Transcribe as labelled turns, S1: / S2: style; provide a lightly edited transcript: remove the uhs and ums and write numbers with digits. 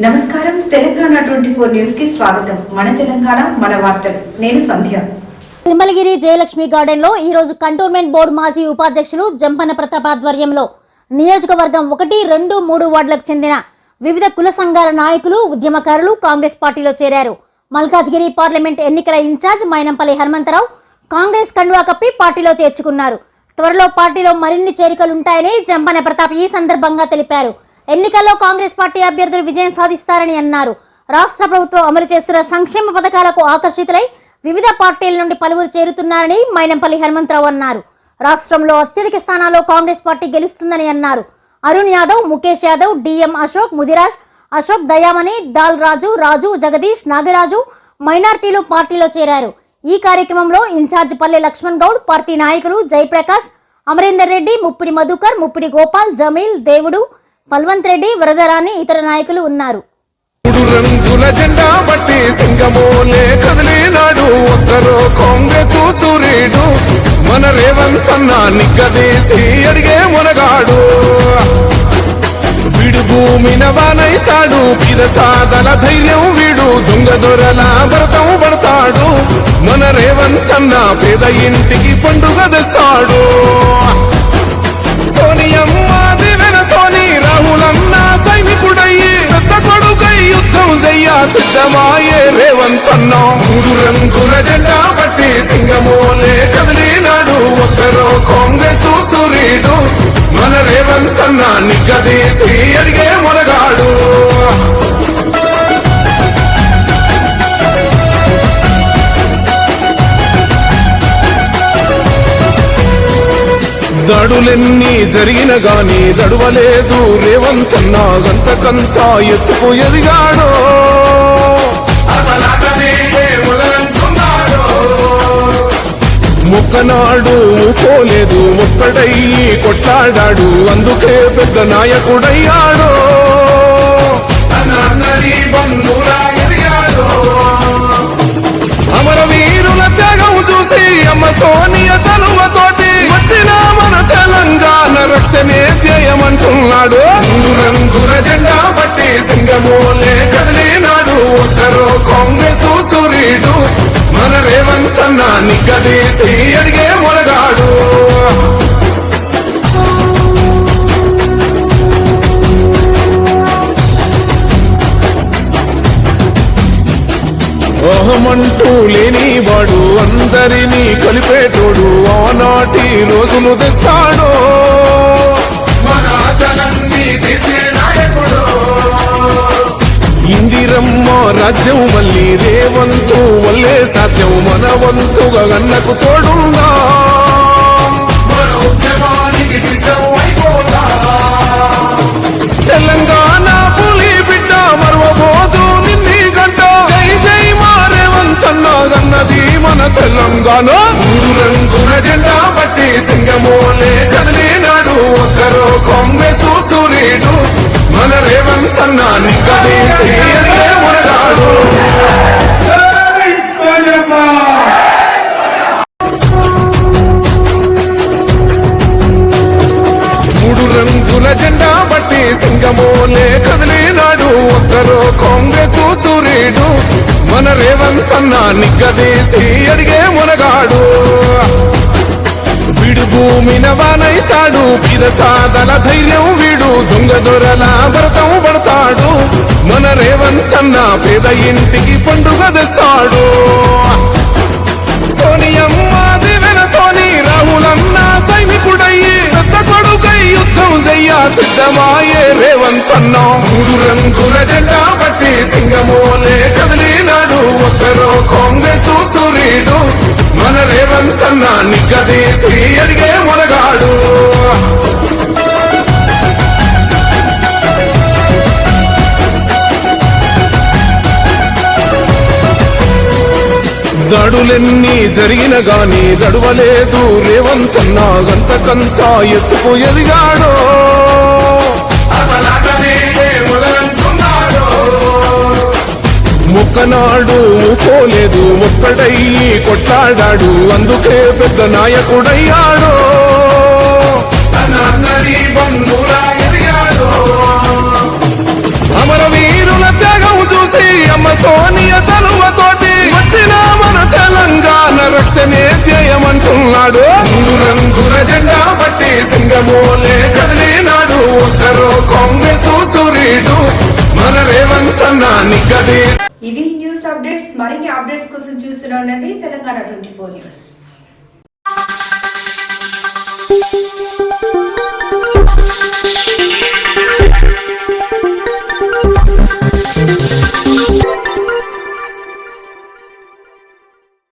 S1: నమస్కారం తెలంగాణ 24 న్యూస్ కి స్వాగతం. మన తెలంగాణ మన వార్తలు. నేను సంధ్య.
S2: తిరుమలగిరి జయలక్ష్మి గార్డెన్ లో ఈ రోజు కంటోన్మెంట్ బోర్డు మాజీ ఉపాధ్యక్షులు జంపన ప్రతాప్ ఆధ్వర్యంలో నియోజకవర్గం 1, 2, 3 వార్డులకు చెందిన వివిధ కుల సంఘాల నాయకులు, ఉద్యమకారులు కాంగ్రెస్ పార్టీలో చేరారు. మల్కాజ్గిరి పార్లమెంట్ ఎన్నికల ఇన్ఛార్జ్ మైనంపల్లి హనుమంతరావు కాంగ్రెస్ కండువా కప్పి పార్టీలో చేర్చుకున్నారు. త్వరలో పార్టీలో మరిన్ని చేరికలుంటాయని జంపన ప్రతాప్ ఈ సందర్భంగా తెలిపారు. ఎన్నికల్లో కాంగ్రెస్ పార్టీ అభ్యర్థులు విజయం సాధిస్తారని అన్నారు. రాష్ట్ర ప్రభుత్వం అమలు చేస్తున్న సంక్షేమ పథకాలకు ఆకర్షితులై వివిధ పార్టీల నుండి పలువురు చేరుతున్నారని మైనంపల్లి హనుమంతరావు అన్నారు. రాష్ట్రంలో అత్యధిక స్థానాల్లో కాంగ్రెస్ పార్టీ గెలుస్తుందని అన్నారు. అరుణ్ యాదవ్, ముఖేష్ యాదవ్, డిఎం అశోక్, ముదిరాజ్ అశోక్, దయామణి, దాల్ రాజు, జగదీష్, నాగరాజు మైనార్టీలు పార్టీలో చేరారు. ఈ కార్యక్రమంలో ఇన్ఛార్జ్ పల్లె లక్ష్మణ్ గౌడ్, పార్టీ నాయకులు జయప్రకాష్, అమరేందర్ రెడ్డి, ముప్పిడి మధుకర్, ముప్పిడి గోపాల్, జమీల్, దేవుడు, పల్వంత్ రెడ్డి, వరదరాణి ఇతర నాయకులు ఉన్నారు.
S3: రంగుల జెండా బట్టి సింగమోలే కదిలినాడు ఒక్కరో కాంగ్రెస్ సూర్యుడు మన రేవంత్ అన్న నిగ్గదీసి అడిగే మునగాడు. వీడు భూమిన వానైతాడు, పిరసాదల ధైర్యం వీడు, దొంగ దొరల భరతం పడతాడు. మన రేవంత్ అన్న పేద ఇంటికి పండుగ తెస్తాడు. సోనియమ్మ దివెనతోని రాహులన్న సైనికుడయ్యి పెద్ద కొడుకై యుద్ధం చెయ్య సిద్ధమాయే రేవంత్ అన్న. 3 రంగుల జెండా బట్టి సింగమోలే కదిలినాడు ఒక్కరో కాంగ్రెస్ సూర్యుడు మన రేవంత్ అన్న నిగ్గదీసి అడిగే మునగాడు. దాడులెన్ని జరిగిన గాని దడువలేదు రేవంత్ అన్న గంతకంతా ఎత్తుకు ఎదిగాడో. మొక్కనాడు పోలేదు, ఒక్కడయ్యి కొట్లాడాడు, అందుకే పెద్ద నాయకుడయ్యాడో. అమరవీరుల త్యాగం చూసి అమ్మ సోనియ చలువతోటి వచ్చిన మన తెలంగాణ రక్షణే చేయమంటున్నాడు. 3 రంగుల జెండా బట్టి సింగమోలే కదిలినాడు ఒక్కరో కాంగ్రెస్ సూర్యుడు మన రేవంత్ అన్న నిగ్గదీసి అడిగే మునగాడు. ఓహమంటూ లేనివాడు, అందరినీ కలిపేటోడు, ఆనాటి రోజులు తెస్తాడు. మన ఆశలన్నీ తీర్చే నాయకుడు. ఇందిరమ్మ రాజ్యం మళ్ళీ రేవంతు వల్లే సాధ్యం, మన వంతుగా గన్నకు తోడుందా. మన ఉద్యమానికి సిద్ధం అయిపోతా. తెలంగాణ పులి బిడ్డ మరవబోదు నిన్ని గంట. జై జై మా రేవంత్ అన్న గన్నది మన తెలంగాణ. 3 రంగుల జెండా బట్టి సింగమోలే కదిలినాడు ఒక్కరో కాంగ్రెస్ సూర్యుడు మన రేవంత్ అన్న నిగ్గదీసి అడిగే మునగాడు. 3 రంగుల జెండా బట్టి సింగమోలే కదిలినాడు ఒక్కరో కాంగ్రెస్ సూర్యుడు మన రేవంత్ అన్న నిగ్గదీసి అడిగే మునగాడు. వీడు భూమిన వానైతాడు, పిరసాదల ధైర్యం వీడు, దొంగ దొరల భరతం పడతాడు. మన రేవంత్ అన్న పేద ఇంటికి పండుగ తెస్తాడు. సోనియమ్మ దివెనతోని రాహులన్న సైనికుడయ్యి పెద్ద కొడుకై యుద్ధం చెయ్య సిద్ధమాయే రేవంత్ అన్న. 3 రంగుల జెండా బట్టి సింగమోలే కదిలినాడు ఒక్కరో కాంగ్రెస్ సూర్యుడు మన రేవంత్ అన్న నిగ్గదీసి అడిగే మునగాడు. దాడులెన్ని జరిగిన గాని దడువలేదు రేవంత్ అన్న గంతకంతా ఎత్తుకు ఎదిగాడో. మొక్కనాడు పోలేదు, ఒక్కడయ్యి కొట్లాడాడు, అందుకే పెద్ద నాయకుడయ్యాడో. అమరవీరుల రేవంతున్నాడు. మూడు రంగుల జెండా బట్టి సింగమోలే కదిలినాడు. ఒక్కరో కాంగ్రెస్ సూర్యుడు మన రేవంతన్న నిగ్గది.
S1: ఇవి న్యూస్ అప్డేట్స్. మరిన్ని అప్డేట్స్ కోసం చూస్తూనే ఉండండి తెలంగాణ 24 న్యూస్.